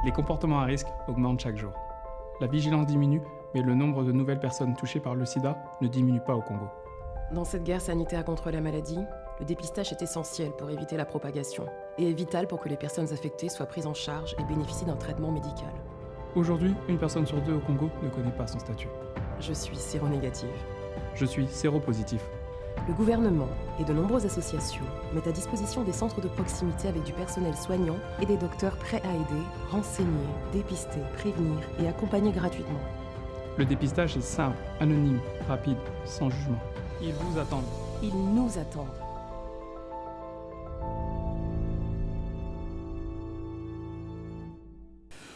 Les comportements à risque augmentent chaque jour. La vigilance diminue, mais le nombre de nouvelles personnes touchées par le sida ne diminue pas au Congo. Dans cette guerre sanitaire contre la maladie, le dépistage est essentiel pour éviter la propagation et est vital pour que les personnes affectées soient prises en charge et bénéficient d'un traitement médical. Aujourd'hui, une personne sur deux au Congo ne connaît pas son statut. Je suis séronégative. Je suis séropositif. Le gouvernement et de nombreuses associations mettent à disposition des centres de proximité avec du personnel soignant et des docteurs prêts à aider, renseigner, dépister, prévenir et accompagner gratuitement. Le dépistage est simple, anonyme, rapide, sans jugement. Ils vous attendent. Ils nous attendent.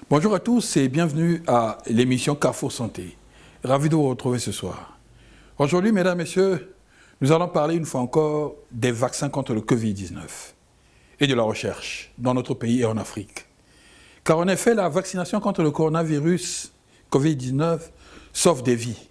Bonjour à tous et bienvenue à l'émission Carrefour Santé. Ravi de vous retrouver ce soir. Aujourd'hui, mesdames, messieurs, nous allons parler une fois encore des vaccins contre le Covid-19 et de la recherche dans notre pays et en Afrique. Car en effet, la vaccination contre le coronavirus Covid-19 sauve des vies.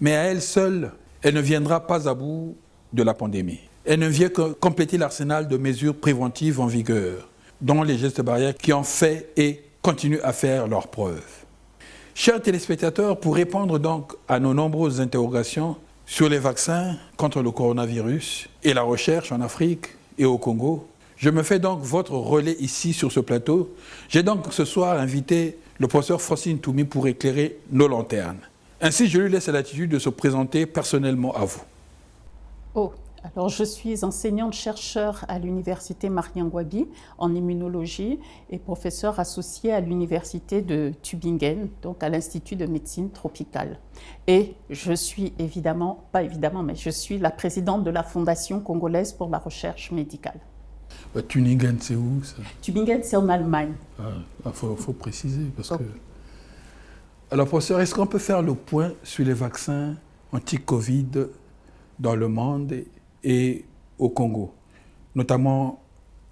Mais à elle seule, elle ne viendra pas à bout de la pandémie. Elle ne vient que compléter l'arsenal de mesures préventives en vigueur, dont les gestes barrières qui ont fait et continuent à faire leurs preuves. Chers téléspectateurs, pour répondre donc à nos nombreuses interrogations sur les vaccins contre le coronavirus et la recherche en Afrique et au Congo, je me fais donc votre relais ici sur ce plateau. J'ai donc ce soir invité le professeur Francine Toumi pour éclairer nos lanternes. Ainsi, je lui laisse la latitude de se présenter personnellement à vous. Alors je suis enseignante-chercheur à l'université Mariangouabi en immunologie et professeure associée à l'université de Tübingen, donc à l'Institut de médecine tropicale. Et je suis je suis la présidente de la Fondation congolaise pour la recherche médicale. Tübingen, c'est où ça? Tübingen, c'est en Allemagne. Il faut préciser parce que... Alors professeur, est-ce qu'on peut faire le point sur les vaccins anti-Covid dans le monde et au Congo, notamment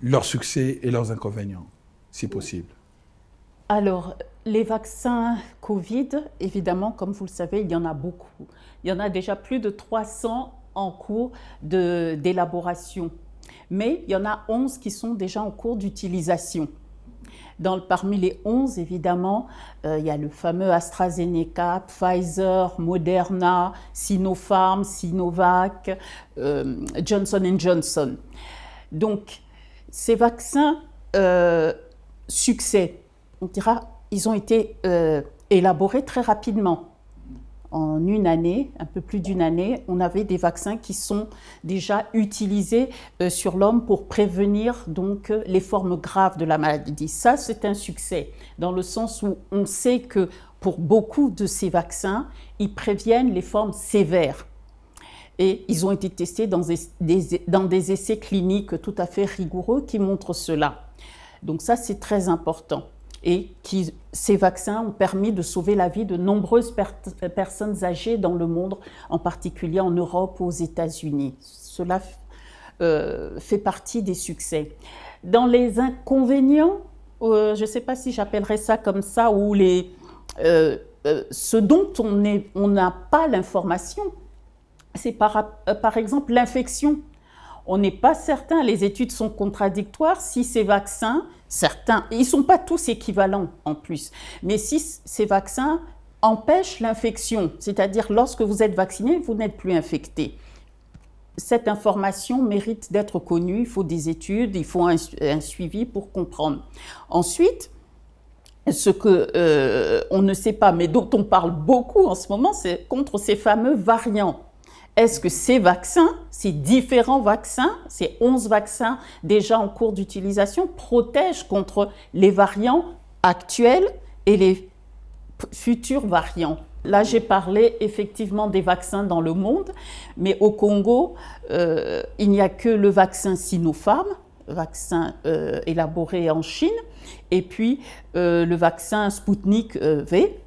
leurs succès et leurs inconvénients, si possible? Alors, les vaccins Covid, évidemment, comme vous le savez, il y en a beaucoup. Il y en a déjà plus de 300 en cours d'élaboration. Mais il y en a 11 qui sont déjà en cours d'utilisation. Parmi les 11, évidemment, il y a le fameux AstraZeneca, Pfizer, Moderna, Sinopharm, Sinovac, Johnson & Johnson. Donc, ces vaccins, succès, on dira, ils ont été élaborés très rapidement. En une année, un peu plus d'une année, on avait des vaccins qui sont déjà utilisés sur l'homme pour prévenir donc les formes graves de la maladie. Ça, c'est un succès, dans le sens où on sait que pour beaucoup de ces vaccins, ils préviennent les formes sévères. Et ils ont été testés dans des essais cliniques tout à fait rigoureux qui montrent cela. Donc ça, c'est très important. Et ces vaccins ont permis de sauver la vie de nombreuses personnes âgées dans le monde, en particulier en Europe ou aux États-Unis. Cela fait partie des succès. Dans les inconvénients, je ne sais pas si j'appellerais ça comme ça, ou ce dont on n'a pas l'information, c'est par exemple l'infection. On n'est pas certain, les études sont contradictoires, si ces vaccins, certains, ils ne sont pas tous équivalents en plus, mais si ces vaccins empêchent l'infection, c'est-à-dire lorsque vous êtes vacciné, vous n'êtes plus infecté. Cette information mérite d'être connue, il faut des études, il faut un suivi pour comprendre. Ensuite, ce qu'on ne sait pas, mais dont on parle beaucoup en ce moment, c'est contre ces fameux variants. Est-ce que ces vaccins, ces différents vaccins, ces 11 vaccins déjà en cours d'utilisation, protègent contre les variants actuels et les futurs variants? Là, j'ai parlé effectivement des vaccins dans le monde, mais au Congo, il n'y a que le vaccin Sinopharm, vaccin élaboré en Chine, et puis le vaccin Sputnik V,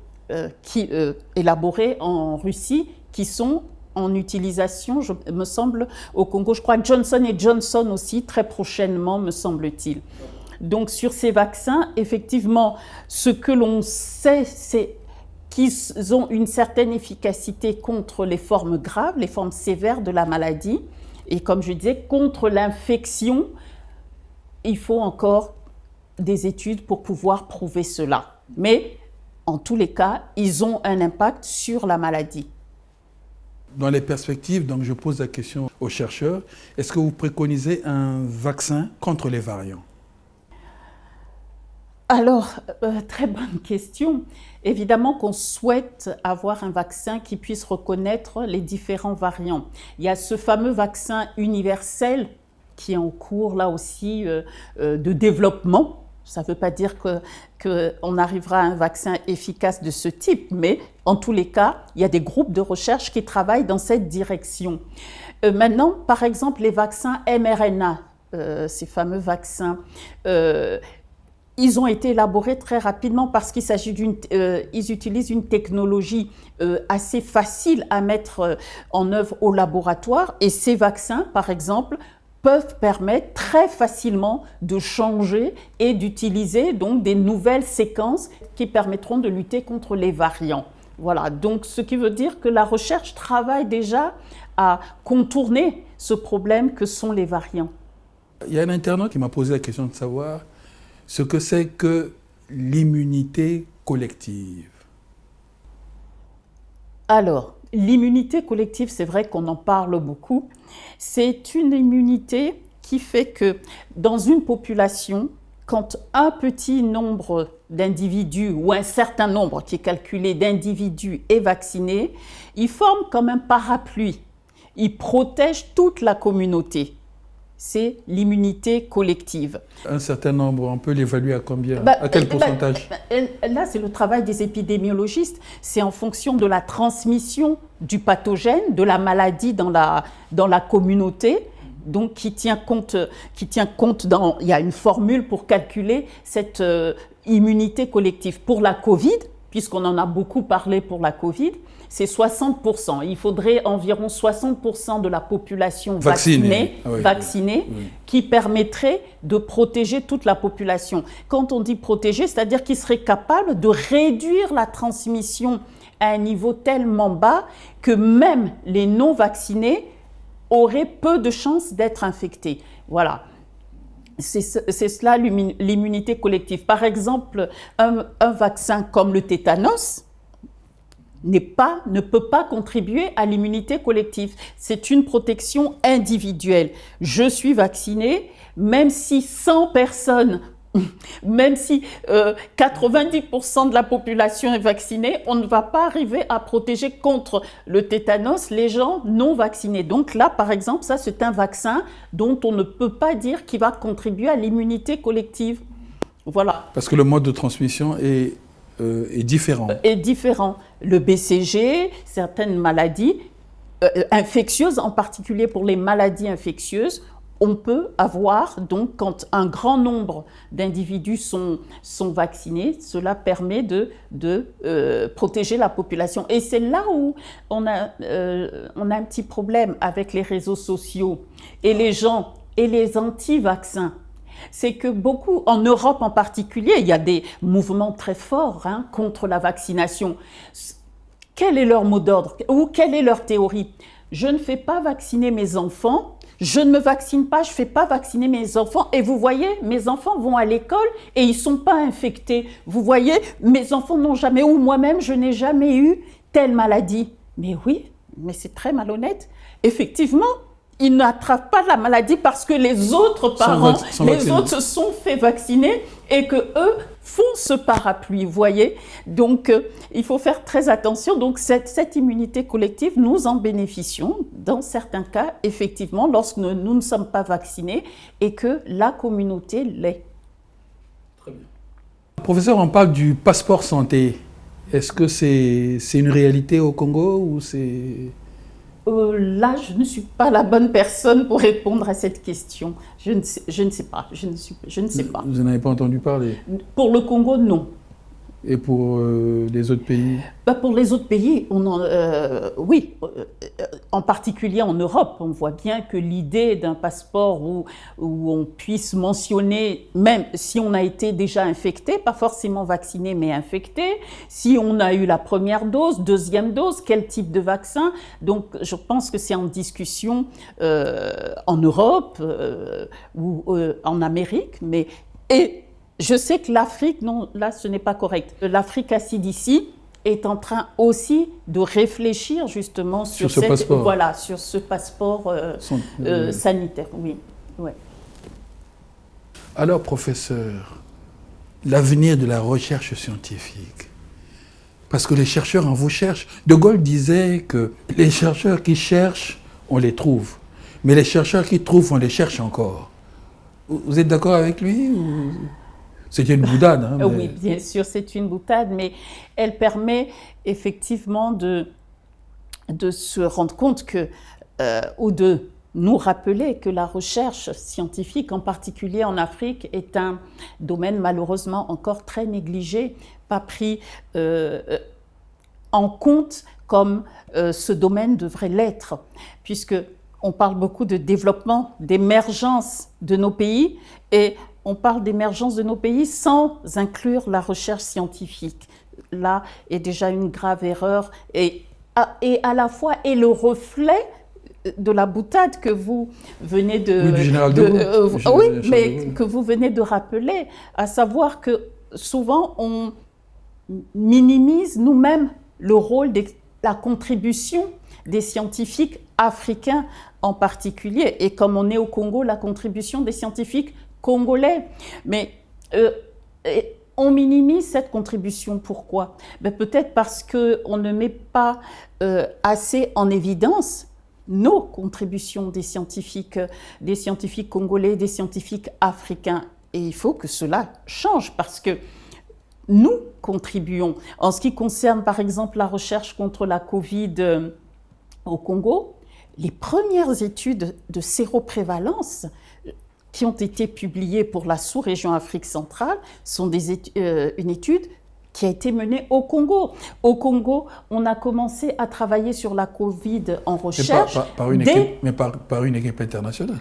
élaboré en Russie, qui sont en utilisation, me semble, au Congo. Je crois que Johnson & Johnson aussi, très prochainement, me semble-t-il. Donc, sur ces vaccins, effectivement, ce que l'on sait, c'est qu'ils ont une certaine efficacité contre les formes graves, les formes sévères de la maladie. Et comme je disais, contre l'infection, il faut encore des études pour pouvoir prouver cela. Mais en tous les cas, ils ont un impact sur la maladie. Dans les perspectives, donc je pose la question aux chercheurs, est-ce que vous préconisez un vaccin contre les variants? Alors, très bonne question. Évidemment qu'on souhaite avoir un vaccin qui puisse reconnaître les différents variants. Il y a ce fameux vaccin universel qui est en cours là aussi de développement. Ça ne veut pas dire qu'on arrivera à un vaccin efficace de ce type, mais en tous les cas, il y a des groupes de recherche qui travaillent dans cette direction. Maintenant, par exemple, les vaccins mRNA, ces fameux vaccins, ils ont été élaborés très rapidement parce qu'ils utilisent une technologie assez facile à mettre en œuvre au laboratoire. Et ces vaccins, par exemple, peuvent permettre très facilement de changer et d'utiliser donc des nouvelles séquences qui permettront de lutter contre les variants. Voilà, donc ce qui veut dire que la recherche travaille déjà à contourner ce problème que sont les variants. Il y a un internaute qui m'a posé la question de savoir ce que c'est que l'immunité collective. Alors, l'immunité collective, c'est vrai qu'on en parle beaucoup. C'est une immunité qui fait que dans une population, quand un petit nombre d'individus ou un certain nombre qui est calculé d'individus est vacciné, ils forment comme un parapluie. Ils protègent toute la communauté. C'est l'immunité collective. Un certain nombre, on peut l'évaluer à combien? À quel pourcentage? Là, c'est le travail des épidémiologistes. C'est en fonction de la transmission du pathogène, de la maladie dans la communauté. Donc, qui tient compte il y a une formule pour calculer cette immunité collective. Pour la Covid, puisqu'on en a beaucoup parlé pour la Covid, c'est 60%. Il faudrait environ 60% de la population vaccinée qui permettrait de protéger toute la population. Quand on dit protéger, c'est-à-dire qu'il serait capable de réduire la transmission à un niveau tellement bas que même les non-vaccinés auraient peu de chances d'être infectés. Voilà. C'est cela l'immunité collective. Par exemple, un vaccin comme le tétanos ne peut pas contribuer à l'immunité collective. C'est une protection individuelle. Je suis vacciné, même si 100 personnes, même si 90% de la population est vaccinée, on ne va pas arriver à protéger contre le tétanos les gens non vaccinés. Donc là, par exemple, ça c'est un vaccin dont on ne peut pas dire qu'il va contribuer à l'immunité collective. Voilà. Parce que le mode de transmission est différent. Est différent. Le BCG, certaines maladies infectieuses, en particulier pour les maladies infectieuses, on peut avoir, donc quand un grand nombre d'individus sont vaccinés, cela permet de protéger la population. Et c'est là où on a un petit problème avec les réseaux sociaux et les gens et les anti-vaccins. C'est que beaucoup, en Europe en particulier, il y a des mouvements très forts contre la vaccination. Quel est leur mot d'ordre ou quelle est leur théorie? Je ne fais pas vacciner mes enfants, je ne me vaccine pas, je ne fais pas vacciner mes enfants. Et vous voyez, mes enfants vont à l'école et ils ne sont pas infectés. Vous voyez, mes enfants n'ont jamais, ou moi-même, je n'ai jamais eu telle maladie. Mais oui, mais c'est très malhonnête. Effectivement, ils n'attrapent pas la maladie parce que les autres parents, les autres se sont fait vacciner et que eux font ce parapluie, vous voyez. Donc, il faut faire très attention. Donc, cette immunité collective, nous en bénéficions dans certains cas, effectivement, lorsque nous ne sommes pas vaccinés et que la communauté l'est. Très bien. Professeur, on parle du passeport santé. Est-ce que c'est une réalité au Congo ou c'est... Là, je ne suis pas la bonne personne pour répondre à cette question. Je ne sais pas. Je ne sais pas. Vous n'en avez pas entendu parler? Pour le Congo, non. Et pour les autres pays? Pour les autres pays, oui, en particulier en Europe, on voit bien que l'idée d'un passeport où on puisse mentionner, même si on a été déjà infecté, pas forcément vacciné, mais infecté, si on a eu la première dose, deuxième dose, quel type de vaccin. Donc, je pense que c'est en discussion en Europe ou en Amérique, mais Je sais que l'Afrique, non, là ce n'est pas correct. L'Afrique CDC est en train aussi de réfléchir justement sur ce passeport. Voilà, sur ce passeport sanitaire. Oui. Ouais. Alors, professeur, l'avenir de la recherche scientifique, parce que les chercheurs en vous cherchent. De Gaulle disait que les chercheurs qui cherchent, on les trouve. Mais les chercheurs qui trouvent, on les cherche encore. Vous êtes d'accord avec lui ou... C'est une boutade. Hein, mais... Oui, bien sûr, c'est une boutade, mais elle permet effectivement de se rendre compte que, ou de nous rappeler que la recherche scientifique, en particulier en Afrique, est un domaine malheureusement encore très négligé, pas pris en compte comme ce domaine devrait l'être, puisque on parle beaucoup de développement, d'émergence de nos pays, et on parle d'émergence de nos pays sans inclure la recherche scientifique. Là est déjà une grave erreur et à la fois est le reflet de la boutade que vous venez de... Oui, du général de Gaulle. Oui, mais que vous venez de rappeler, à savoir que souvent on minimise nous-mêmes le rôle de la contribution des scientifiques africains en particulier, et comme on est au Congo, la contribution des scientifiques congolais. Mais on minimise cette contribution. Pourquoi? Peut-être parce qu'on ne met pas assez en évidence nos contributions des scientifiques congolais, des scientifiques africains. Et il faut que cela change parce que nous contribuons. En ce qui concerne par exemple la recherche contre la Covid au Congo, les premières études de séroprévalence qui ont été publiées pour la sous-région Afrique centrale sont une étude qui a été menée au Congo. Au Congo, on a commencé à travailler sur la Covid en recherche. Par une équipe internationale?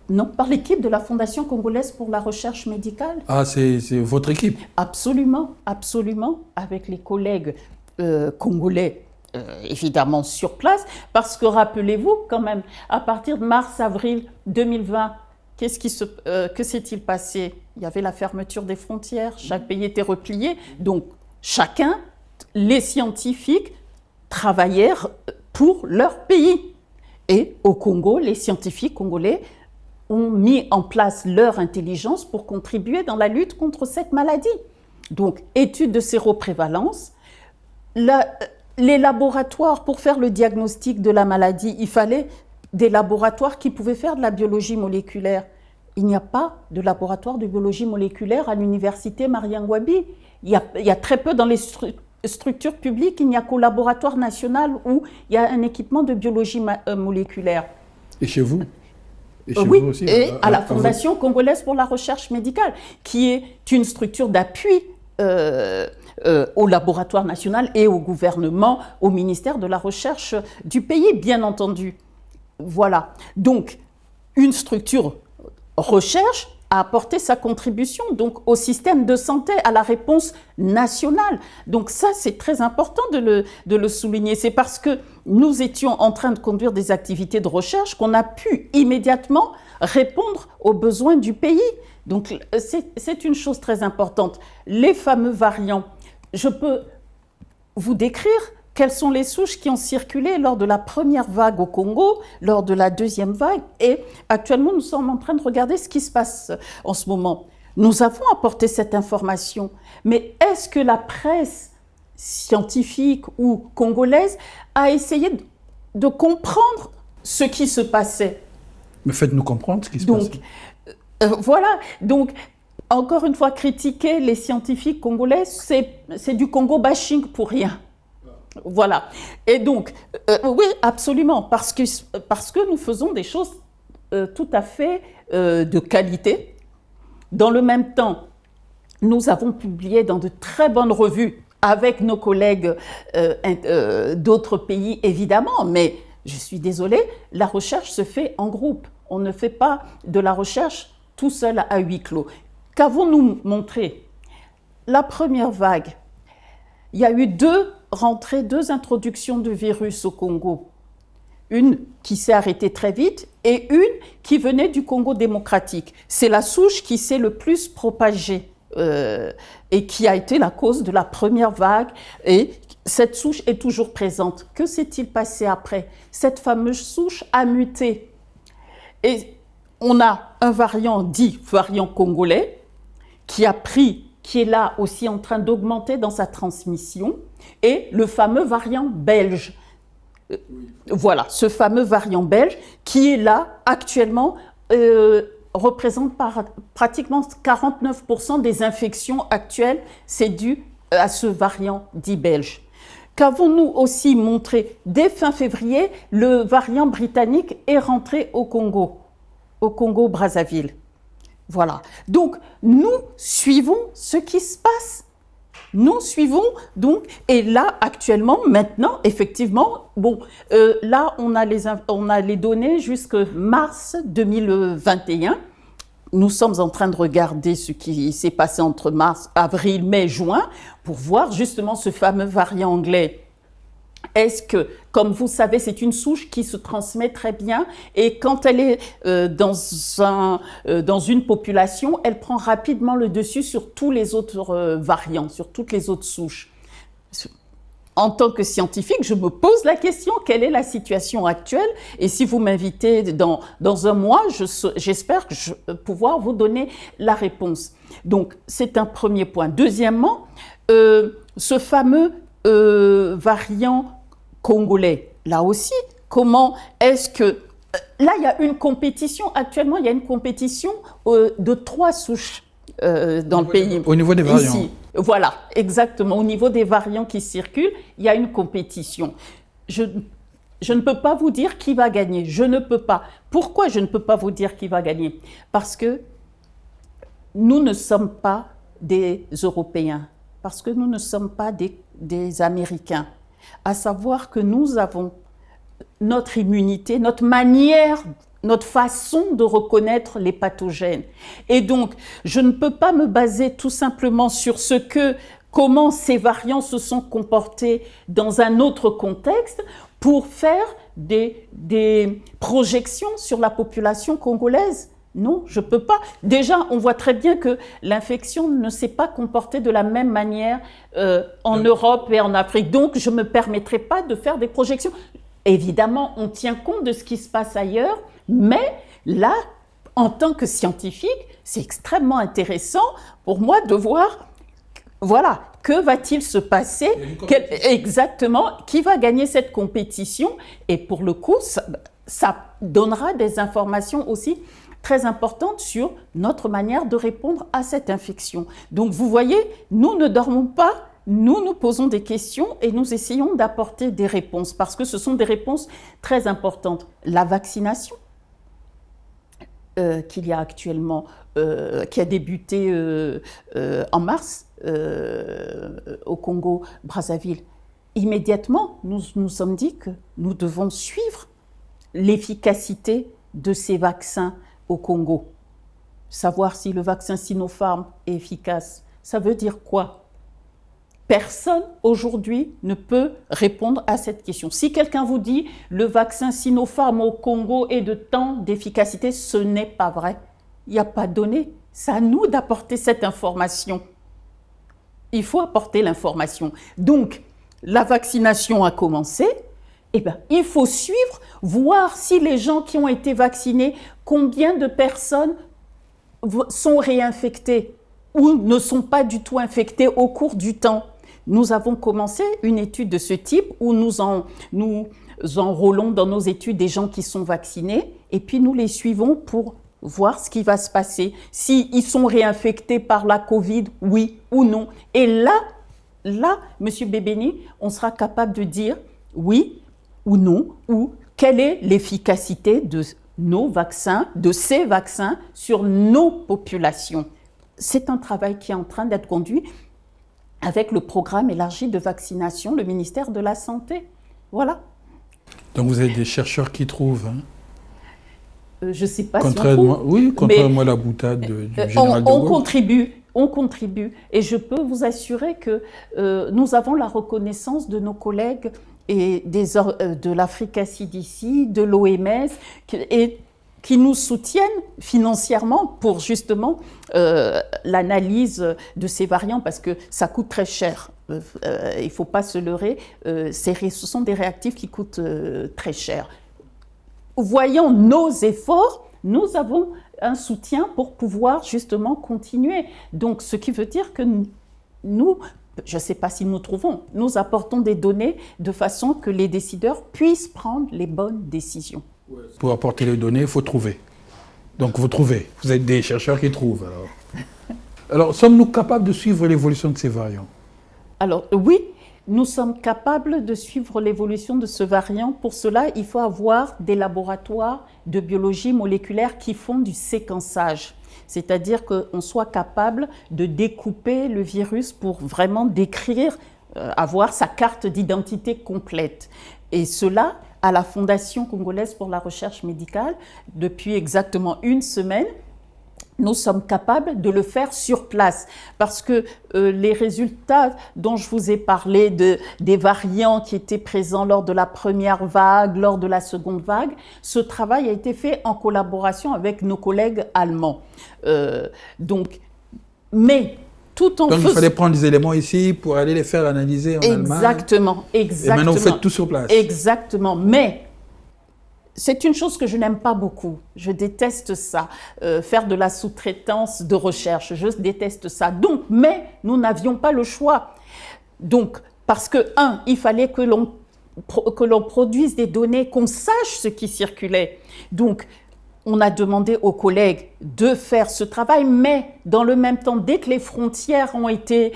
Non, par l'équipe de la Fondation congolaise pour la recherche médicale. Ah, c'est votre équipe? Absolument, absolument, avec les collègues congolais. Évidemment sur place, parce que rappelez-vous quand même, à partir de mars-avril 2020, que s'est-il passé? Il y avait la fermeture des frontières, chaque pays était replié, donc chacun, les scientifiques, travaillaient pour leur pays. Et au Congo, les scientifiques congolais ont mis en place leur intelligence pour contribuer dans la lutte contre cette maladie. Donc, études de séroprévalence, les laboratoires, pour faire le diagnostic de la maladie, il fallait des laboratoires qui pouvaient faire de la biologie moléculaire. Il n'y a pas de laboratoire de biologie moléculaire à l'université Mariangwabi. Il y a très peu dans les structures publiques, il n'y a qu'au laboratoire national où il y a un équipement de biologie moléculaire. Et chez vous? Oui, vous aussi, et à la Fondation congolaise pour la recherche médicale, qui est une structure d'appui au laboratoire national et au gouvernement, au ministère de la Recherche du pays, bien entendu. Voilà. Donc, une structure recherche a apporté sa contribution donc, au système de santé, à la réponse nationale. Donc ça, c'est très important de le souligner. C'est parce que nous étions en train de conduire des activités de recherche qu'on a pu immédiatement répondre aux besoins du pays. Donc c'est une chose très importante. Les fameux variants, je peux vous décrire quelles sont les souches qui ont circulé lors de la première vague au Congo, lors de la deuxième vague, et actuellement nous sommes en train de regarder ce qui se passe en ce moment. Nous avons apporté cette information, mais est-ce que la presse scientifique ou congolaise a essayé de comprendre ce qui se passait? Mais faites-nous comprendre ce qui se passe. Voilà, donc encore une fois, critiquer les scientifiques congolais, c'est du Congo bashing pour rien. Voilà. Et donc, oui, absolument, parce que nous faisons des choses tout à fait de qualité. Dans le même temps, nous avons publié dans de très bonnes revues avec nos collègues d'autres pays, évidemment, mais je suis désolée, la recherche se fait en groupe. On ne fait pas de la recherche tout seul à huis clos. Qu'avons-nous montré? La première vague, il y a eu deux introductions de virus au Congo. Une qui s'est arrêtée très vite et une qui venait du Congo démocratique. C'est la souche qui s'est le plus propagée et qui a été la cause de la première vague. Et cette souche est toujours présente. Que s'est-il passé après? Cette fameuse souche a muté. Et on a un variant dit variant congolais qui est là aussi en train d'augmenter dans sa transmission, et le fameux variant belge. Voilà, ce fameux variant belge qui est là actuellement représente pratiquement 49% des infections actuelles, c'est dû à ce variant dit belge. Qu'avons-nous aussi montré? Dès fin février, le variant britannique est rentré au Congo-Brazzaville. Voilà. Donc, nous suivons ce qui se passe. Nous suivons donc, et là, actuellement, maintenant, effectivement, bon, là, on a les données jusqu'à mars 2021. Nous sommes en train de regarder ce qui s'est passé entre mars, avril, mai, juin, pour voir justement ce fameux variant anglais. Est-ce que, comme vous savez, c'est une souche qui se transmet très bien, et quand elle est dans une population, elle prend rapidement le dessus sur tous les autres variants, sur toutes les autres souches. En tant que scientifique, je me pose la question, quelle est la situation actuelle? Et si vous m'invitez dans un mois, j'espère pouvoir vous donner la réponse. Donc, c'est un premier point. Deuxièmement, ce fameux variant congolais, là aussi, comment est-ce que... Là, il y a une compétition, actuellement, il y a une compétition de 3 souches dans le pays. Au niveau des variants. Ici. Voilà, exactement. Au niveau des variants qui circulent, il y a une compétition. Je ne peux pas vous dire qui va gagner. Je ne peux pas. Pourquoi je ne peux pas vous dire qui va gagner? Parce que nous ne sommes pas des Européens. Parce que nous ne sommes pas des Américains. À savoir que nous avons notre immunité, notre manière, notre façon de reconnaître les pathogènes. Et donc, je ne peux pas me baser tout simplement sur comment ces variants se sont comportés dans un autre contexte pour faire des projections sur la population congolaise. Non, je ne peux pas. Déjà, on voit très bien que l'infection ne s'est pas comportée de la même manière en Europe et en Afrique. Donc, je ne me permettrai pas de faire des projections. Évidemment, on tient compte de ce qui se passe ailleurs, mais là, en tant que scientifique, c'est extrêmement intéressant pour moi de voir, voilà, que va-t-il se passer exactement, qui va gagner cette compétition. Et pour le coup, ça donnera des informations aussi très importante sur notre manière de répondre à cette infection. Donc vous voyez, nous ne dormons pas, nous nous posons des questions et nous essayons d'apporter des réponses parce que ce sont des réponses très importantes. La vaccination qu'il y a actuellement, qui a débuté en mars au Congo-Brazzaville, immédiatement nous nous sommes dit que nous devons suivre l'efficacité de ces vaccins au Congo. Savoir si le vaccin Sinopharm est efficace, ça veut dire quoi? Personne aujourd'hui ne peut répondre à cette question. Si quelqu'un vous dit le vaccin Sinopharm au Congo est de tant d'efficacité, ce n'est pas vrai. Il n'y a pas de données. C'est à nous d'apporter cette information. Il faut apporter l'information. Donc, la vaccination a commencé. Eh bien, il faut suivre, voir si les gens qui ont été vaccinés, combien de personnes sont réinfectées ou ne sont pas du tout infectées au cours du temps. Nous avons commencé une étude de ce type où nous enrôlons dans nos études des gens qui sont vaccinés et puis nous les suivons pour voir ce qui va se passer. S'ils sont réinfectés par la Covid, oui ou non. Et là, M. Bébéni, on sera capable de dire oui ou non, ou quelle est l'efficacité de nos vaccins, de ces vaccins sur nos populations. C'est un travail qui est en train d'être conduit avec le programme élargi de vaccination, le ministère de la Santé. Voilà. Donc vous avez des chercheurs qui trouvent je ne sais pas si on trouve. Oui, contrairement à la boutade du général de Gaulle. On contribue. Et je peux vous assurer que nous avons la reconnaissance de nos collègues et de l'Africa CDC, de l'OMS, qui nous soutiennent financièrement pour justement l'analyse de ces variants, parce que ça coûte très cher. Il ne faut pas se leurrer, ce sont des réactifs qui coûtent très cher. Voyant nos efforts, nous avons un soutien pour pouvoir justement continuer. Donc, ce qui veut dire que nous, je ne sais pas si nous trouvons, nous apportons des données de façon que les décideurs puissent prendre les bonnes décisions. Pour apporter les données, il faut trouver. Donc vous trouvez, vous êtes des chercheurs qui trouvent alors. Alors, sommes-nous capables de suivre l'évolution de ces variants? Alors oui, nous sommes capables de suivre l'évolution de ce variant. Pour cela, il faut avoir des laboratoires de biologie moléculaire qui font du séquençage. C'est-à-dire qu'on soit capable de découper le virus pour vraiment décrire, avoir sa carte d'identité complète. Et cela, à la Fondation congolaise pour la recherche médicale, depuis exactement une semaine, nous sommes capables de le faire sur place parce que les résultats dont je vous ai parlé des variants qui étaient présents lors de la première vague, lors de la seconde vague, ce travail a été fait en collaboration avec nos collègues allemands. Mais tout en Donc il fallait prendre des éléments ici pour aller les faire analyser en Allemagne. Exactement. Et maintenant vous faites tout sur place. Exactement. Mais c'est une chose que je n'aime pas beaucoup. Je déteste ça, faire de la sous-traitance de recherche. Je déteste ça. Donc, mais nous n'avions pas le choix. Donc, parce que, il fallait que l'on produise des données, qu'on sache ce qui circulait. Donc, on a demandé aux collègues de faire ce travail, mais dans le même temps, dès que les frontières ont été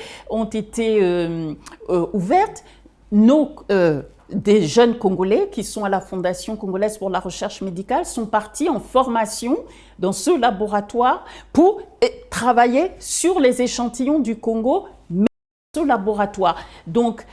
ouvertes, des jeunes Congolais qui sont à la Fondation congolaise pour la recherche médicale sont partis en formation dans ce laboratoire pour travailler sur les échantillons du Congo, mais dans ce laboratoire. Donc,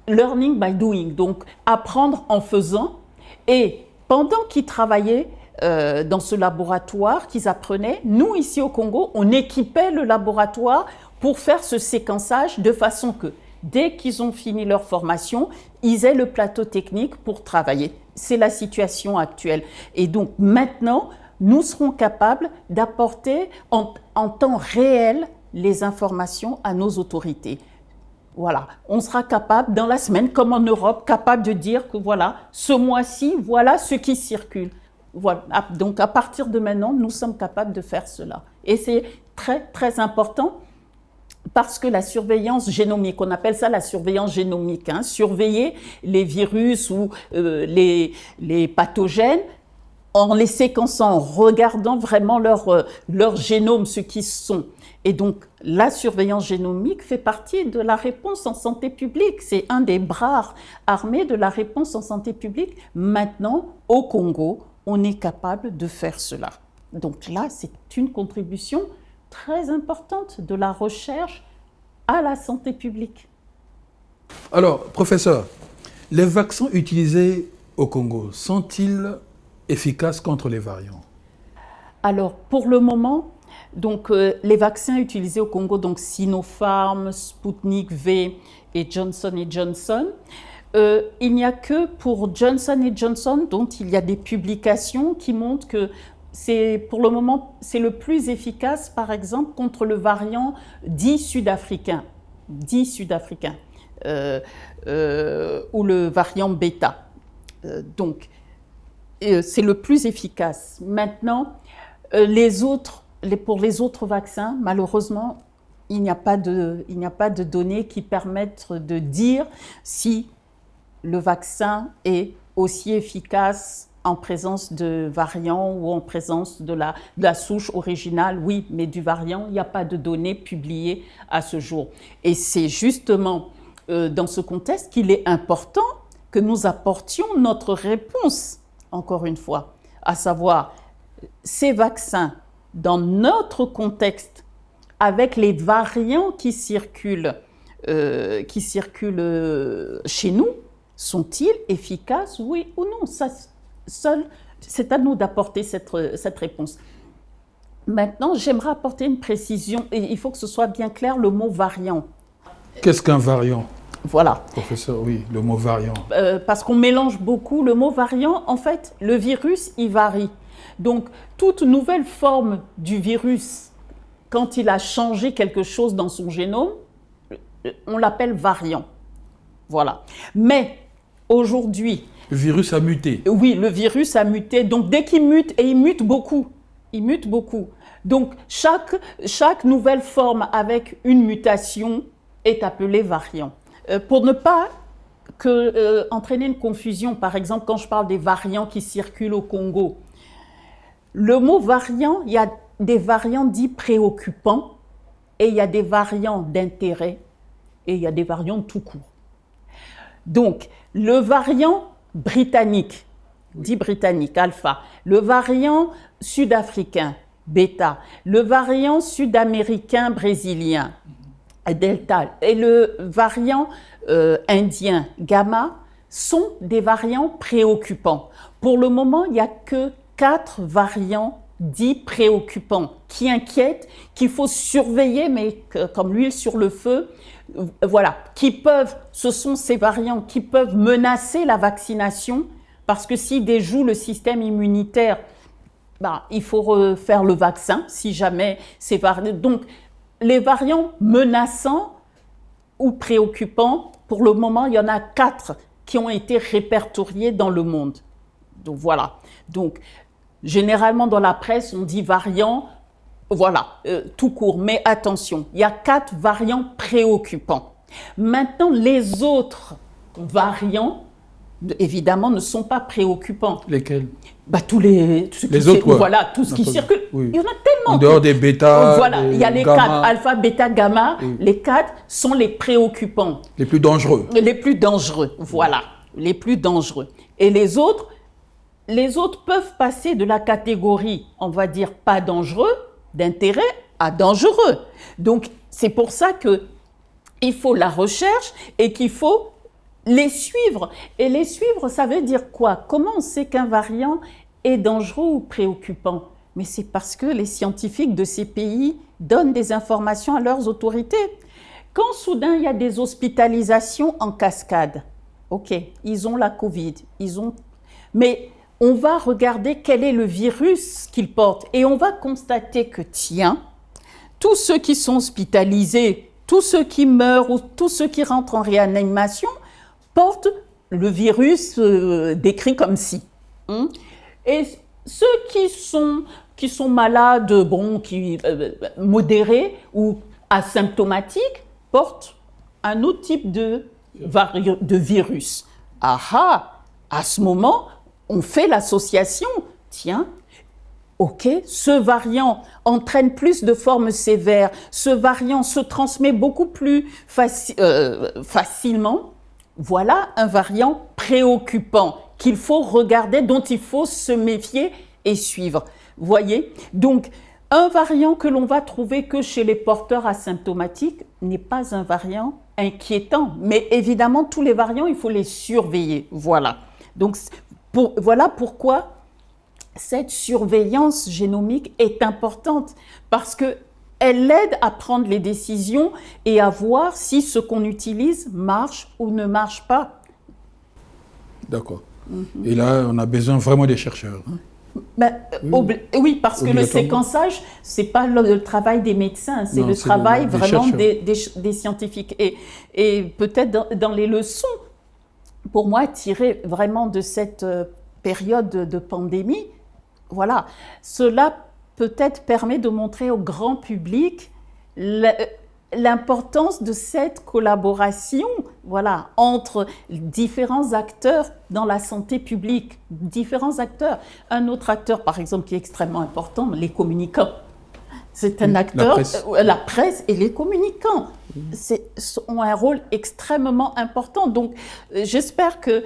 learning by doing, donc apprendre en faisant. Et pendant qu'ils travaillaient dans ce laboratoire, qu'ils apprenaient, nous, ici au Congo, on équipait le laboratoire pour faire ce séquençage de façon que dès qu'ils ont fini leur formation, ils aient le plateau technique pour travailler. C'est la situation actuelle. Et donc maintenant, nous serons capables d'apporter en temps réel les informations à nos autorités. Voilà, on sera capable, dans la semaine, comme en Europe, capable de dire que voilà, ce mois-ci, voilà ce qui circule. Voilà. Donc à partir de maintenant, nous sommes capables de faire cela. Et c'est très, très important. Parce que la surveillance génomique, on appelle ça la surveillance génomique, surveiller les virus ou les pathogènes en les séquençant, en regardant vraiment leur génome, ce qu'ils sont. Et donc, la surveillance génomique fait partie de la réponse en santé publique. C'est un des bras armés de la réponse en santé publique. Maintenant, au Congo, on est capable de faire cela. Donc là, c'est une contribution très importante de la recherche à la santé publique. Alors, professeur, les vaccins utilisés au Congo sont-ils efficaces contre les variants? Alors, pour le moment, donc, les vaccins utilisés au Congo, donc Sinopharm, Sputnik V et Johnson & Johnson, il n'y a que pour Johnson & Johnson, dont il y a des publications qui montrent que pour le moment, c'est le plus efficace, par exemple, contre le variant dit sud-africain, ou le variant bêta. Donc, c'est le plus efficace. Maintenant, pour les autres vaccins, malheureusement, il n'y a pas de données qui permettent de dire si le vaccin est aussi efficace en présence de variants ou en présence de la souche originale, oui, mais du variant, il n'y a pas de données publiées à ce jour. Et c'est justement dans ce contexte qu'il est important que nous apportions notre réponse, encore une fois, à savoir ces vaccins dans notre contexte, avec les variants qui circulent chez nous, sont-ils efficaces, oui ou non? Seul, c'est à nous d'apporter cette réponse. Maintenant, j'aimerais apporter une précision, et il faut que ce soit bien clair, le mot variant. Qu'est-ce qu'un variant? Voilà. Professeur, oui, le mot variant. Parce qu'on mélange beaucoup le mot variant. En fait, le virus, il varie. Donc, toute nouvelle forme du virus, quand il a changé quelque chose dans son génome, on l'appelle variant. Voilà. Mais aujourd'hui... Le virus a muté. Oui, le virus a muté. Donc, dès qu'il mute, et il mute beaucoup. Il mute beaucoup. Donc, chaque nouvelle forme avec une mutation est appelée variant. Pour ne pas entraîner une confusion, par exemple, quand je parle des variants qui circulent au Congo, le mot variant, il y a des variants dits préoccupants et il y a des variants d'intérêt et il y a des variants tout court. Donc, le variant britannique, dit britannique, alpha, le variant sud-africain, bêta, le variant sud-américain, brésilien, delta, et le variant indien, gamma, sont des variants préoccupants. Pour le moment, il n'y a que 4 variants dits préoccupants qui inquiètent, qu'il faut surveiller, mais comme l'huile sur le feu, voilà, ce sont ces variants qui peuvent menacer la vaccination, parce que s'ils déjouent le système immunitaire, il faut refaire le vaccin, si jamais ces variants. Donc, les variants menaçants ou préoccupants, pour le moment, il y en a 4 qui ont été répertoriés dans le monde. Donc, voilà. Donc, généralement, dans la presse, on dit variant, voilà, tout court. Mais attention, il y a 4 variants préoccupants. Maintenant, les autres variants, évidemment, ne sont pas préoccupants. Lesquels? Tous les autres, ouais. Voilà, tout ce qui circule. Oui. Il y en a tellement. En dehors des bêta, voilà, il y a les 4, alpha, bêta, gamma. Oui. Les 4 sont les préoccupants. Les plus dangereux. Les plus dangereux, voilà. Les plus dangereux. Et les autres peuvent passer de la catégorie, on va dire, pas dangereux, d'intérêt, à dangereux. Donc, c'est pour ça qu'il faut la recherche et qu'il faut les suivre. Et les suivre, ça veut dire quoi? Comment on sait qu'un variant est dangereux ou préoccupant? Mais c'est parce que les scientifiques de ces pays donnent des informations à leurs autorités. Quand soudain il y a des hospitalisations en cascade, ok, ils ont la Covid, mais on va regarder quel est le virus qu'ils portent et on va constater que, tiens, tous ceux qui sont hospitalisés, tous ceux qui meurent ou tous ceux qui rentrent en réanimation portent le virus décrit comme ci. Et ceux qui sont malades, modérés ou asymptomatiques, portent un autre type de virus. À ce moment, on fait l'association. Tiens, ok, ce variant entraîne plus de formes sévères, ce variant se transmet beaucoup plus facilement. Voilà un variant préoccupant qu'il faut regarder, dont il faut se méfier et suivre. Voyez? Donc, un variant que l'on va trouver que chez les porteurs asymptomatiques n'est pas un variant inquiétant. Mais évidemment, tous les variants, il faut les surveiller. Voilà. Donc, voilà pourquoi cette surveillance génomique est importante. Parce que elle aide à prendre les décisions et à voir si ce qu'on utilise marche ou ne marche pas. D'accord. Et là, on a besoin vraiment des chercheurs. Oui, parce que le séquençage, ce n'est pas le travail des médecins, c'est le travail vraiment des scientifiques. Et peut-être dans les leçons, pour moi, tirées vraiment de cette période de pandémie, voilà, cela peut-être permet de montrer au grand public l'importance de cette collaboration, voilà, entre différents acteurs dans la santé publique, différents acteurs. Un autre acteur, par exemple, qui est extrêmement important, les communicants. C'est un acteur, la presse et les communicants ont un rôle extrêmement important. Donc, j'espère que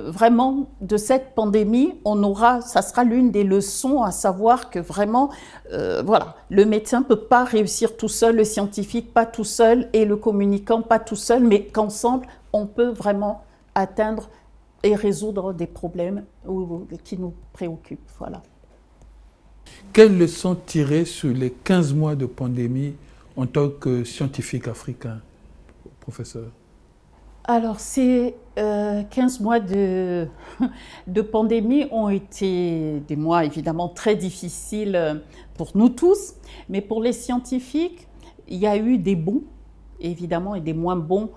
vraiment de cette pandémie, ça sera l'une des leçons, à savoir que vraiment, voilà, le médecin ne peut pas réussir tout seul, le scientifique pas tout seul et le communicant pas tout seul, mais qu'ensemble, on peut vraiment atteindre et résoudre des problèmes qui nous préoccupent. Voilà. Quelles leçons tirer sur les 15 mois de pandémie en tant que scientifique africain, professeur? Alors, ces 15 mois de pandémie ont été des mois évidemment très difficiles pour nous tous, mais pour les scientifiques, il y a eu des bons, évidemment, et des moins bons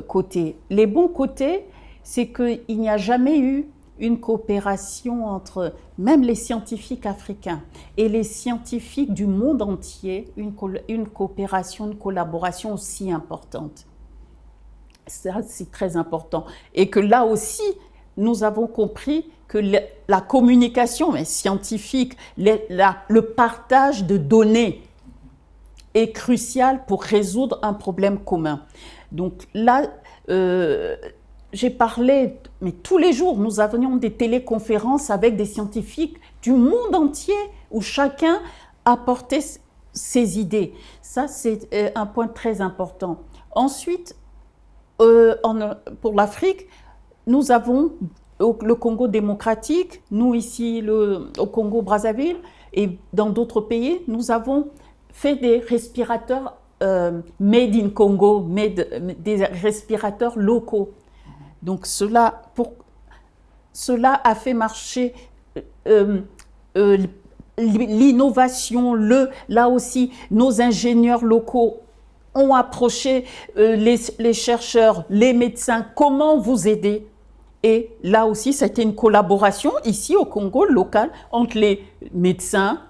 côtés. Les bons côtés, c'est qu'il n'y a jamais eu une coopération entre même les scientifiques africains et les scientifiques du monde entier, une coopération, une collaboration aussi importante. Ça, c'est très important. Et que là aussi, nous avons compris que la communication scientifique, le partage de données est crucial pour résoudre un problème commun. Donc là, j'ai parlé, mais tous les jours, nous avions des téléconférences avec des scientifiques du monde entier où chacun apportait ses idées. Ça, c'est un point très important. Ensuite, pour l'Afrique, nous avons le Congo démocratique, nous ici au Congo-Brazzaville et dans d'autres pays, nous avons fait des respirateurs made in Congo, des respirateurs locaux. Donc cela a fait marcher l'innovation. Là aussi, nos ingénieurs locaux ont approché les chercheurs, les médecins, comment vous aider. Et là aussi, c'était une collaboration ici au Congo local entre les médecins,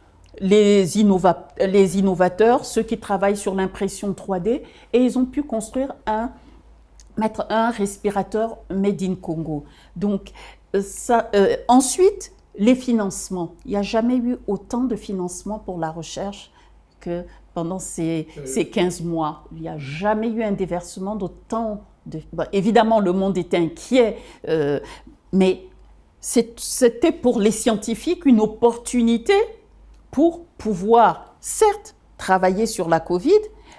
les innovateurs, ceux qui travaillent sur l'impression 3D, et ils ont pu mettre un respirateur made in Congo. Donc, ensuite, les financements. Il n'y a jamais eu autant de financement pour la recherche que pendant ces 15 mois. Il n'y a jamais eu un déversement d'autant de... Bon, évidemment, le monde était inquiet, mais c'était pour les scientifiques une opportunité pour pouvoir, certes, travailler sur la Covid,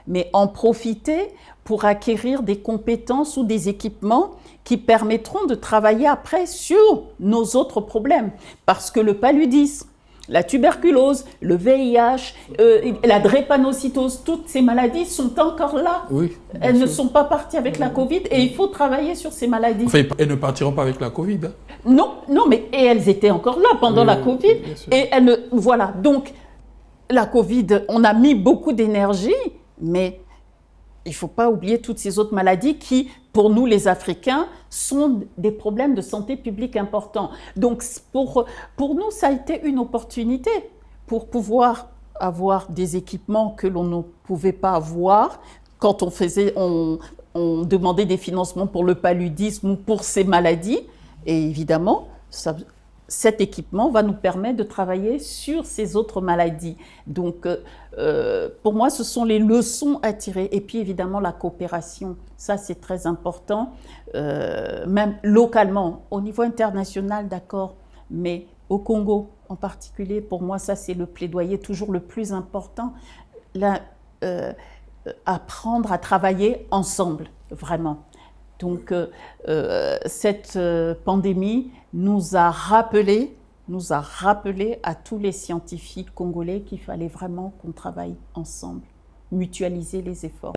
mais en profiter pour acquérir des compétences ou des équipements qui permettront de travailler après sur nos autres problèmes. Parce que le paludisme, la tuberculose, le VIH, la drépanocytose, toutes ces maladies sont encore là. Oui, elles ne sont pas parties avec la Covid et il faut travailler sur ces maladies. Enfin, elles ne partiront pas avec la Covid. Hein. Non, mais elles étaient encore là pendant la Covid. Et voilà, donc la Covid, on a mis beaucoup d'énergie, mais il ne faut pas oublier toutes ces autres maladies qui, pour nous les Africains, sont des problèmes de santé publique importants. Donc pour nous, ça a été une opportunité pour pouvoir avoir des équipements que l'on ne pouvait pas avoir quand on demandait des financements pour le paludisme ou pour ces maladies. Et évidemment, cet équipement va nous permettre de travailler sur ces autres maladies. Donc, pour moi, ce sont les leçons à tirer. Et puis, évidemment, la coopération. Ça, c'est très important, même localement. Au niveau international, d'accord, mais au Congo en particulier, pour moi, ça, c'est le plaidoyer toujours le plus important. Apprendre à travailler ensemble, vraiment. Donc, cette pandémie nous a rappelé à tous les scientifiques congolais qu'il fallait vraiment qu'on travaille ensemble, mutualiser les efforts.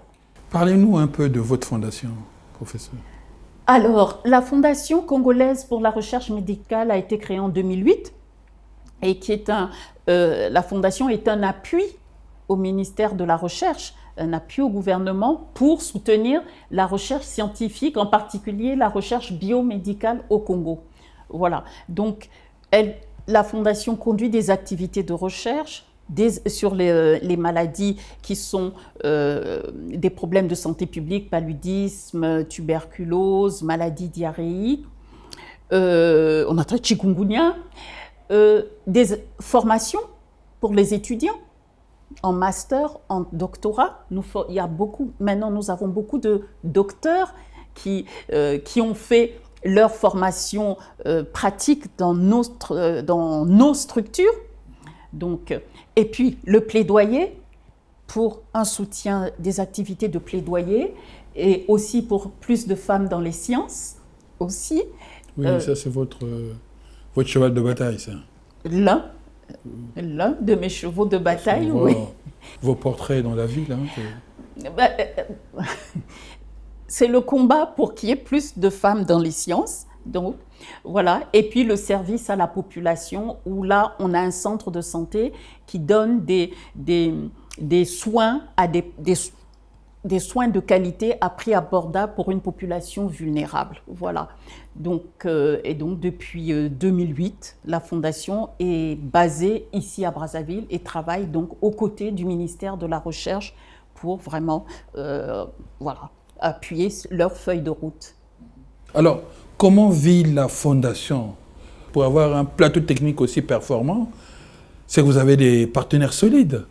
Parlez-nous un peu de votre fondation, professeur. Alors, la Fondation congolaise pour la recherche médicale a été créée en 2008 et la fondation est un appui au ministère de la Recherche, un appui au gouvernement pour soutenir la recherche scientifique, en particulier la recherche biomédicale au Congo. Voilà, donc la Fondation conduit des activités de recherche sur les maladies qui sont des problèmes de santé publique, paludisme, tuberculose, maladies diarrhéiques. On a chikungunya, des formations pour les étudiants en master, en doctorat. Maintenant, nous avons beaucoup de docteurs qui ont fait leur formation pratique dans nos structures. Donc, et puis, le plaidoyer pour un soutien des activités de plaidoyer et aussi pour plus de femmes dans les sciences aussi. Oui, ça c'est votre cheval de bataille, ça. L'un de mes chevaux de bataille, oui. Vos portraits dans la ville. Hein, c'est le combat pour qu'il y ait plus de femmes dans les sciences. Donc, voilà. Et puis le service à la population, où là, on a un centre de santé qui donne des soins à des soins de qualité à prix abordable pour une population vulnérable. Voilà. Donc, et donc, depuis 2008, la Fondation est basée ici à Brazzaville et travaille donc aux côtés du ministère de la Recherche pour vraiment voilà, appuyer leur feuille de route. Alors, comment vit la Fondation pour avoir un plateau technique aussi performant? C'est que vous avez des partenaires solides.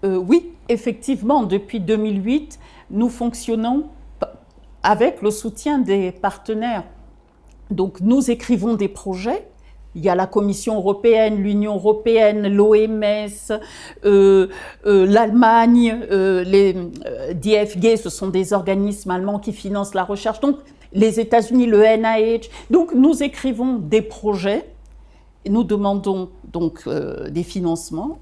Oui, effectivement, depuis 2008, nous fonctionnons avec le soutien des partenaires. Donc, nous écrivons des projets. Il y a la Commission européenne, l'Union européenne, l'OMS, l'Allemagne, les DFG, ce sont des organismes allemands qui financent la recherche. Donc, les États-Unis, le NIH. Donc, nous écrivons des projets. Nous demandons donc des financements.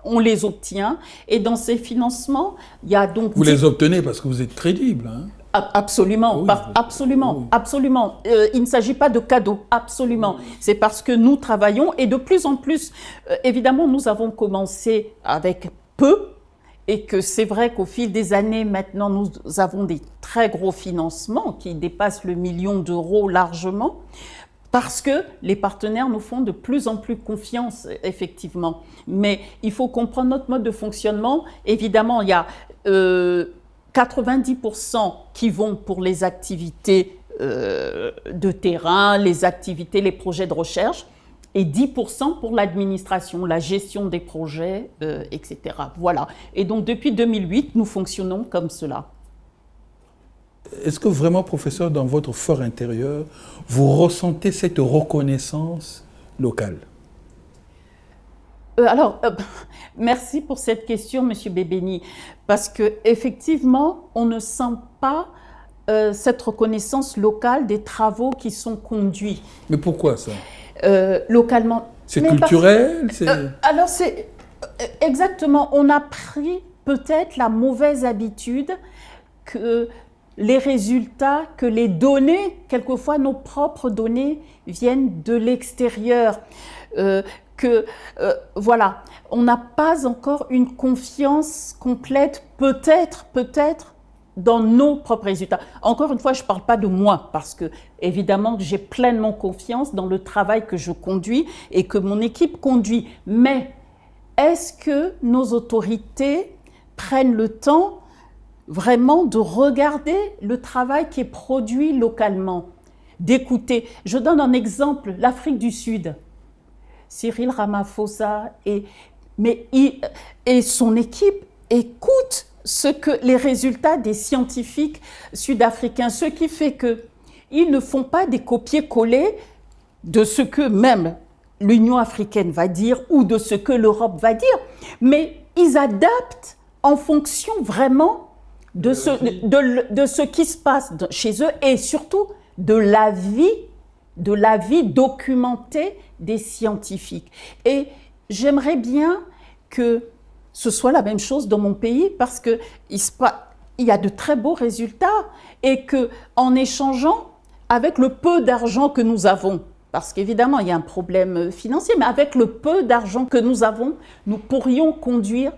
On les obtient. Et dans ces financements, il y a donc... Vous les obtenez parce que vous êtes crédible, hein? Absolument, oui, absolument, oui. Absolument. Il ne s'agit pas de cadeaux, absolument. Oui. C'est parce que nous travaillons et de plus en plus, évidemment, nous avons commencé avec peu et que c'est vrai qu'au fil des années, maintenant, nous avons des très gros financements qui dépassent le 1 million d'euros largement parce que les partenaires nous font de plus en plus confiance, effectivement. Mais il faut comprendre notre mode de fonctionnement. Évidemment, il y a... 90% qui vont pour les activités de terrain, les activités, les projets de recherche, et 10% pour l'administration, la gestion des projets, etc. Voilà. Et donc, depuis 2008, nous fonctionnons comme cela. Est-ce que vraiment, professeur, dans votre fort intérieur, vous ressentez cette reconnaissance locale? Alors, merci pour cette question, Monsieur Bébéni, parce qu'effectivement, on ne sent pas cette reconnaissance locale des travaux qui sont conduits. Mais pourquoi ça? Localement. C'est culturel? Alors, c'est exactement, on a pris peut-être la mauvaise habitude que les résultats, que les données, quelquefois nos propres données, viennent de l'extérieur. Voilà, on n'a pas encore une confiance complète, peut-être, dans nos propres résultats. Encore une fois, je ne parle pas de moi, parce que, évidemment, j'ai pleinement confiance dans le travail que je conduis et que mon équipe conduit. Mais est-ce que nos autorités prennent le temps vraiment de regarder le travail qui est produit localement, d'écouter? Je donne un exemple, l'Afrique du Sud. Cyril Ramaphosa et son équipe écoutent les résultats des scientifiques sud-africains, ce qui fait qu'ils ne font pas des copier-coller de ce que même l'Union africaine va dire ou de ce que l'Europe va dire, mais ils adaptent en fonction vraiment de ce qui se passe chez eux et surtout de la vie documentée des scientifiques. Et j'aimerais bien que ce soit la même chose dans mon pays parce qu'il y a de très beaux résultats et qu'en échangeant avec le peu d'argent que nous avons, parce qu'évidemment il y a un problème financier, mais avec le peu d'argent que nous avons, nous pourrions conduire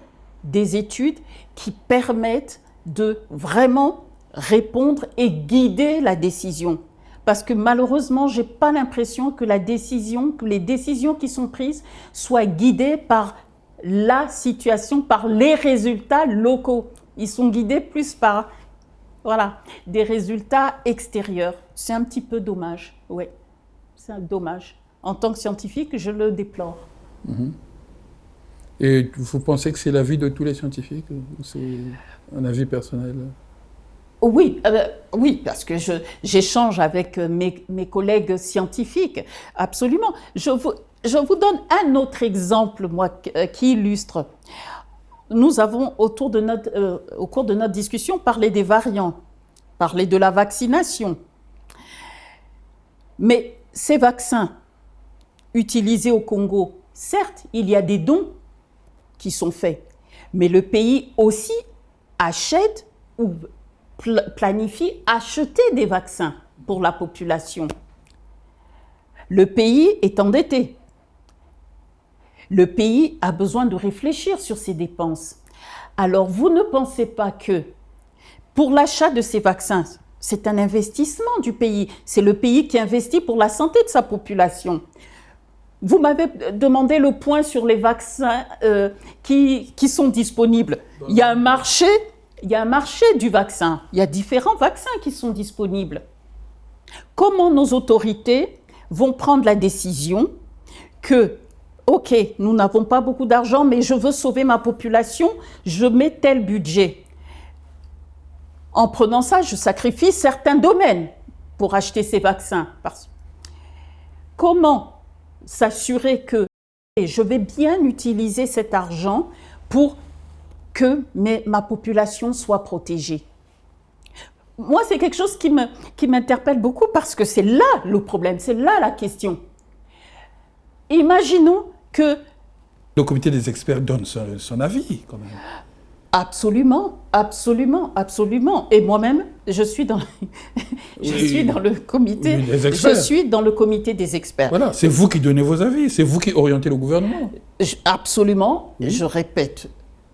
des études qui permettent de vraiment répondre et guider la décision. Parce que malheureusement, je n'ai pas l'impression que les décisions qui sont prises soient guidées par la situation, par les résultats locaux. Ils sont guidés plus par des résultats extérieurs. C'est un petit peu dommage, oui. C'est un dommage. En tant que scientifique, je le déplore. Mmh. Et vous pensez que c'est l'avis de tous les scientifiques ou c'est un avis personnel? Oui, oui, parce que j'échange avec mes collègues scientifiques, absolument. Je vous donne un autre exemple, moi, qui illustre. Nous avons, au cours de notre discussion, parlé des variants, parlé de la vaccination. Mais ces vaccins utilisés au Congo, certes, il y a des dons qui sont faits, mais le pays aussi achète ou planifie acheter des vaccins pour la population. Le pays est endetté. Le pays a besoin de réfléchir sur ses dépenses. Alors, vous ne pensez pas que pour l'achat de ces vaccins, c'est un investissement du pays. C'est le pays qui investit pour la santé de sa population. Vous m'avez demandé le point sur les vaccins qui sont disponibles. Il y a un marché du vaccin. Il y a différents vaccins qui sont disponibles. Comment nos autorités vont prendre la décision que, OK, nous n'avons pas beaucoup d'argent, mais je veux sauver ma population, je mets tel budget. En prenant ça, je sacrifie certains domaines pour acheter ces vaccins. Comment s'assurer que je vais bien utiliser cet argent pour que ma population soit protégée? Moi, c'est quelque chose qui m'interpelle beaucoup parce que c'est là le problème, c'est là la question. Imaginons que... Le comité des experts donne son avis, quand même. Absolument, absolument, absolument. Et moi-même, je suis dans le comité. Je suis dans le comité des experts. Voilà, c'est vous qui donnez vos avis, c'est vous qui orientez le gouvernement. Absolument, oui. Je répète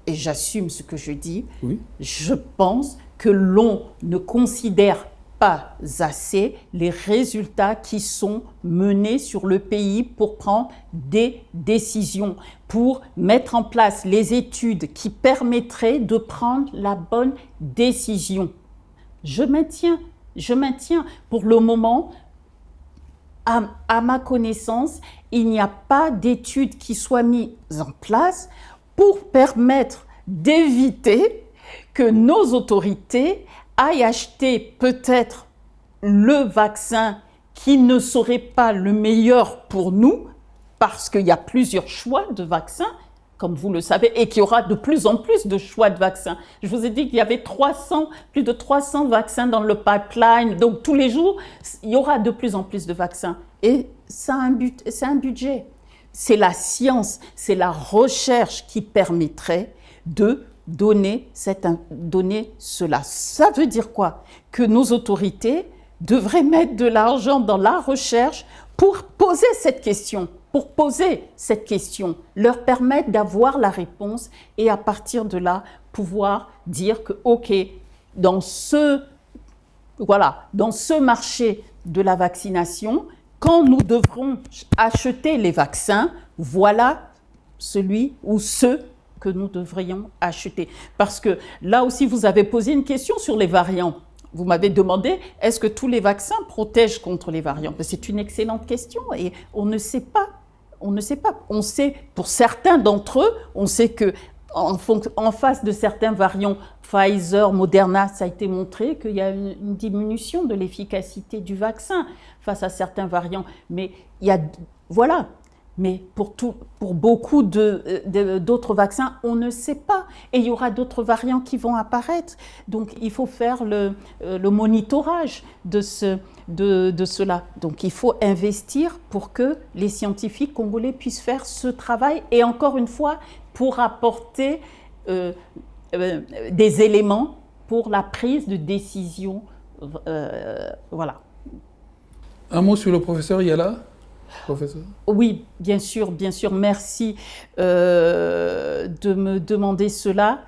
et j'assume ce que je dis. Oui. Je pense que l'on ne considère pas assez les résultats qui sont menés sur le pays pour prendre des décisions, pour mettre en place les études qui permettraient de prendre la bonne décision. Je maintiens. Pour le moment, à ma connaissance, il n'y a pas d'études qui soient mises en place pour permettre d'éviter que nos autorités aillent acheter peut-être le vaccin qui ne serait pas le meilleur pour nous, parce qu'il y a plusieurs choix de vaccins, comme vous le savez, et qu'il y aura de plus en plus de choix de vaccins. Je vous ai dit qu'il y avait plus de 300 vaccins dans le pipeline, donc tous les jours, il y aura de plus en plus de vaccins. Et ça a un but, c'est un budget. C'est la science, c'est la recherche qui permettrait de donner cela. Ça veut dire quoi? Que nos autorités devraient mettre de l'argent dans la recherche pour poser cette question, leur permettre d'avoir la réponse et à partir de là, pouvoir dire que, OK, dans ce marché de la vaccination, quand nous devrons acheter les vaccins, voilà celui ou ceux que nous devrions acheter. Parce que là aussi, vous avez posé une question sur les variants. Vous m'avez demandé, est-ce que tous les vaccins protègent contre les variants? C'est une excellente question et on ne sait pas. On sait, pour certains d'entre eux, on sait que en face de certains variants, Pfizer, Moderna, ça a été montré qu'il y a une diminution de l'efficacité du vaccin face à certains variants. Mais voilà. Mais pour beaucoup d'autres vaccins, on ne sait pas. Et il y aura d'autres variants qui vont apparaître. Donc, il faut faire le monitorage de cela. Donc, il faut investir pour que les scientifiques congolais puissent faire ce travail. Et encore une fois, pour apporter des éléments pour la prise de décision. Voilà. Un mot sur le professeur Yala? Professeur? Oui, bien sûr, merci de me demander cela.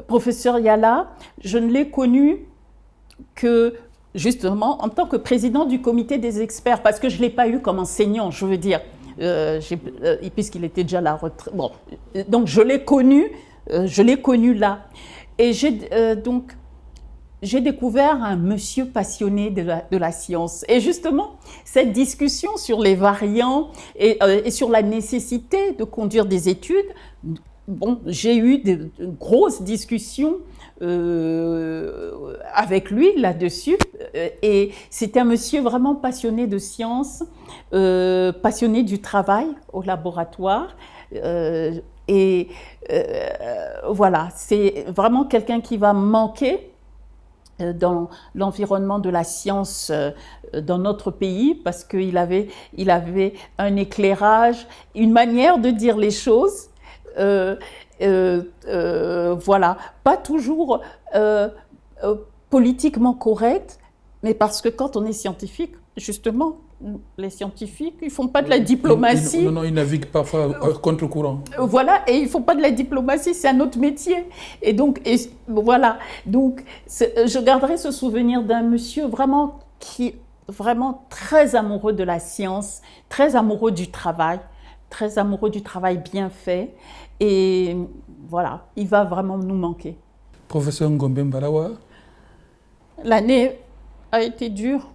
Professeur Yala, je ne l'ai connu que justement en tant que président du comité des experts, parce que je ne l'ai pas eu comme enseignant, je veux dire, puisqu'il était déjà à la retraite. Bon, donc je l'ai connu là. Et j'ai découvert un monsieur passionné de la science. Et justement, cette discussion sur les variants et sur la nécessité de conduire des études, j'ai eu de grosses discussions avec lui là-dessus. Et c'était un monsieur vraiment passionné de science, passionné du travail au laboratoire. Voilà, c'est vraiment quelqu'un qui va manquer dans l'environnement de la science dans notre pays, parce qu'il avait un éclairage, une manière de dire les choses voilà, pas toujours politiquement correct, mais parce que quand on est scientifique, justement, les scientifiques, ils ne font pas de la diplomatie. Non, ils naviguent parfois contre-courant. Voilà, et ils ne font pas de la diplomatie, c'est un autre métier. Et donc, voilà. Donc, je garderai ce souvenir d'un monsieur vraiment vraiment très amoureux de la science, très amoureux du travail bien fait. Et voilà, il va vraiment nous manquer. Professeur Ngombe Mbalawa? L'année a été dure.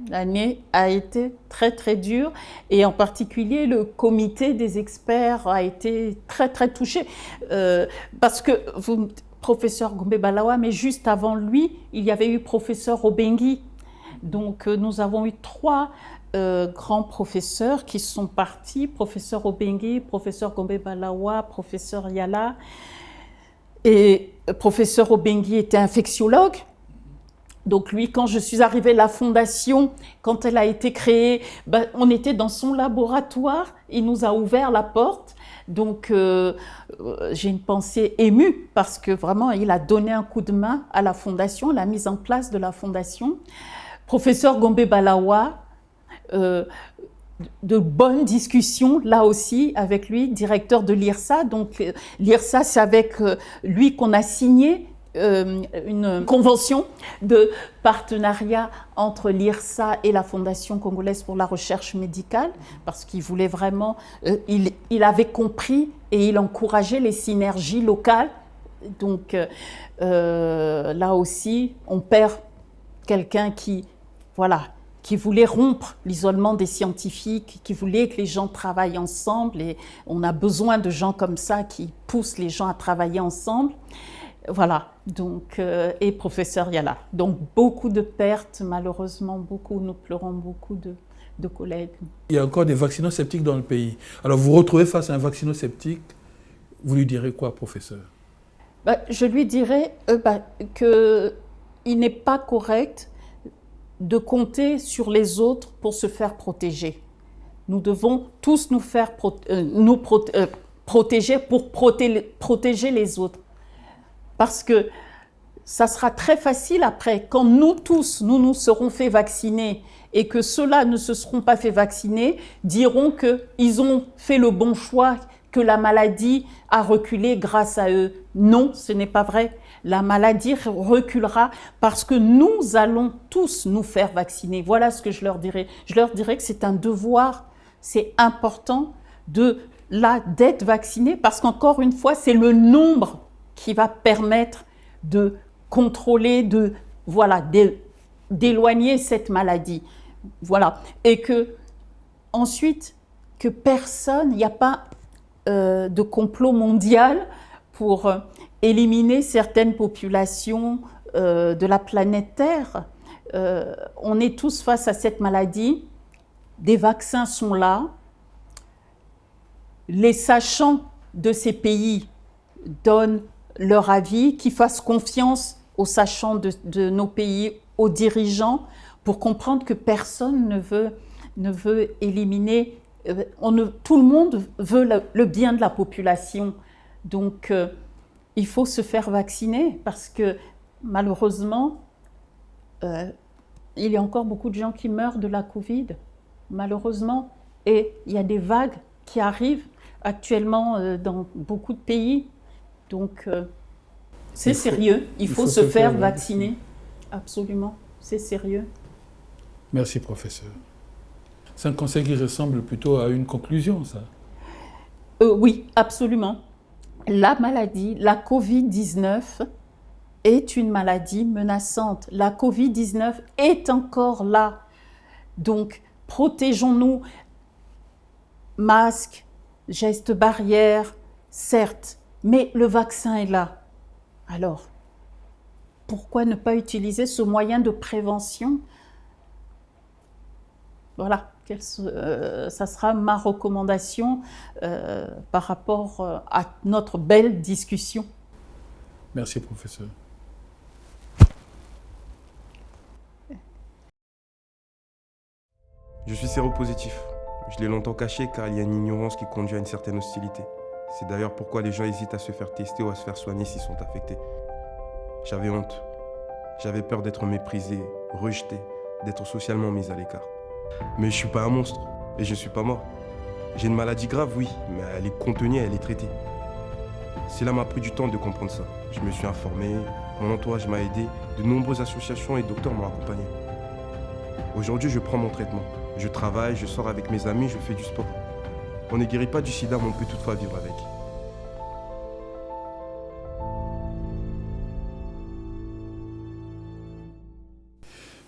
L'année a été très très dure et en particulier le comité des experts a été très très touché parce que professeur Ngombe Mbalawa, mais juste avant lui, il y avait eu professeur Obengi. Donc nous avons eu 3 grands professeurs qui sont partis, professeur Obengi, professeur Ngombe Mbalawa, professeur Yala. Et professeur Obengi était infectiologue. Donc lui, quand je suis arrivée à la fondation, quand elle a été créée, on était dans son laboratoire, il nous a ouvert la porte. Donc j'ai une pensée émue parce que vraiment il a donné un coup de main à la fondation, la mise en place de la fondation. Professeur Ngombe Mbalawa, de bonnes discussions là aussi avec lui, directeur de l'IRSA. Donc l'IRSA, c'est avec lui qu'on a signé une convention de partenariat entre l'IRSA et la Fondation congolaise pour la recherche médicale, parce qu'il voulait vraiment, il avait compris et il encourageait les synergies locales. Donc là aussi, on perd quelqu'un qui voulait rompre l'isolement des scientifiques, qui voulait que les gens travaillent ensemble, et on a besoin de gens comme ça qui poussent les gens à travailler ensemble. Voilà, donc, et professeur Yala. Donc beaucoup de pertes, malheureusement, nous pleurons beaucoup de collègues. Il y a encore des vaccinosceptiques dans le pays. Alors vous vous retrouvez face à un vaccinosceptique, vous lui direz quoi, professeur? Je lui dirais qu'il n'est pas correct de compter sur les autres pour se faire protéger. Nous devons tous nous faire protéger pour protéger les autres. Parce que ça sera très facile après, quand nous tous, nous serons fait vacciner et que ceux-là ne se seront pas fait vacciner, diront qu'ils ont fait le bon choix, que la maladie a reculé grâce à eux. Non, ce n'est pas vrai. La maladie reculera parce que nous allons tous nous faire vacciner. Voilà ce que je leur dirais. Je leur dirais que c'est un devoir, c'est important d'être vacciné parce qu'encore une fois, c'est le nombre qui va permettre de contrôler, d'éloigner cette maladie. Voilà. Et ensuite, que personne, il n'y a pas de complot mondial pour éliminer certaines populations de la planète Terre. On est tous face à cette maladie. Des vaccins sont là. Les sachants de ces pays donnent leur avis, qu'ils fassent confiance aux sachants de nos pays, aux dirigeants, pour comprendre que personne ne veut éliminer, tout le monde veut le bien de la population. Donc, il faut se faire vacciner parce que malheureusement, il y a encore beaucoup de gens qui meurent de la Covid, malheureusement, et il y a des vagues qui arrivent actuellement dans beaucoup de pays. Donc, c'est sérieux. Il faut se faire vacciner. Absolument, c'est sérieux. Merci, professeur. C'est un conseil qui ressemble plutôt à une conclusion, ça. Oui, absolument. La maladie, la Covid-19, est une maladie menaçante. La Covid-19 est encore là. Donc, protégeons-nous. Masques, gestes barrières, certes, mais le vaccin est là. Alors, pourquoi ne pas utiliser ce moyen de prévention? Voilà, ça sera ma recommandation par rapport à notre belle discussion. Merci, professeur. Je suis séropositif. Je l'ai longtemps caché car il y a une ignorance qui conduit à une certaine hostilité. C'est d'ailleurs pourquoi les gens hésitent à se faire tester ou à se faire soigner s'ils sont affectés. J'avais honte. J'avais peur d'être méprisé, rejeté, d'être socialement mis à l'écart. Mais je ne suis pas un monstre et je ne suis pas mort. J'ai une maladie grave, oui, mais elle est contenue, elle est traitée. Cela m'a pris du temps de comprendre ça. Je me suis informé, mon entourage m'a aidé, de nombreuses associations et docteurs m'ont accompagné. Aujourd'hui, je prends mon traitement. Je travaille, je sors avec mes amis, je fais du sport. On ne guérit pas du sida, mais on peut toutefois vivre avec.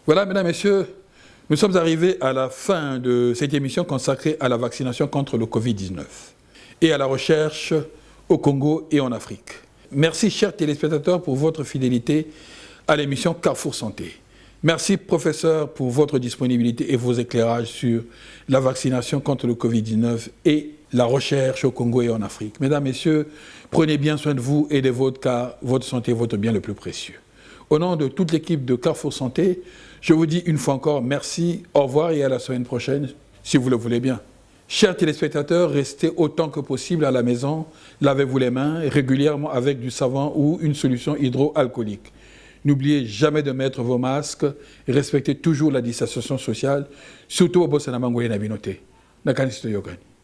Voilà, mesdames, messieurs, nous sommes arrivés à la fin de cette émission consacrée à la vaccination contre le Covid-19 et à la recherche au Congo et en Afrique. Merci, chers téléspectateurs, pour votre fidélité à l'émission Carrefour Santé. Merci, professeur, pour votre disponibilité et vos éclairages sur la vaccination contre le Covid-19 et la recherche au Congo et en Afrique. Mesdames, messieurs, prenez bien soin de vous et des vôtres, car votre santé est votre bien le plus précieux. Au nom de toute l'équipe de Carrefour Santé, je vous dis une fois encore merci, au revoir et à la semaine prochaine, si vous le voulez bien. Chers téléspectateurs, restez autant que possible à la maison, lavez-vous les mains régulièrement avec du savon ou une solution hydroalcoolique. N'oubliez jamais de mettre vos masques et respectez toujours la distanciation sociale, surtout au Bossana Mangoye Nabinote. Nakanisto Yogani.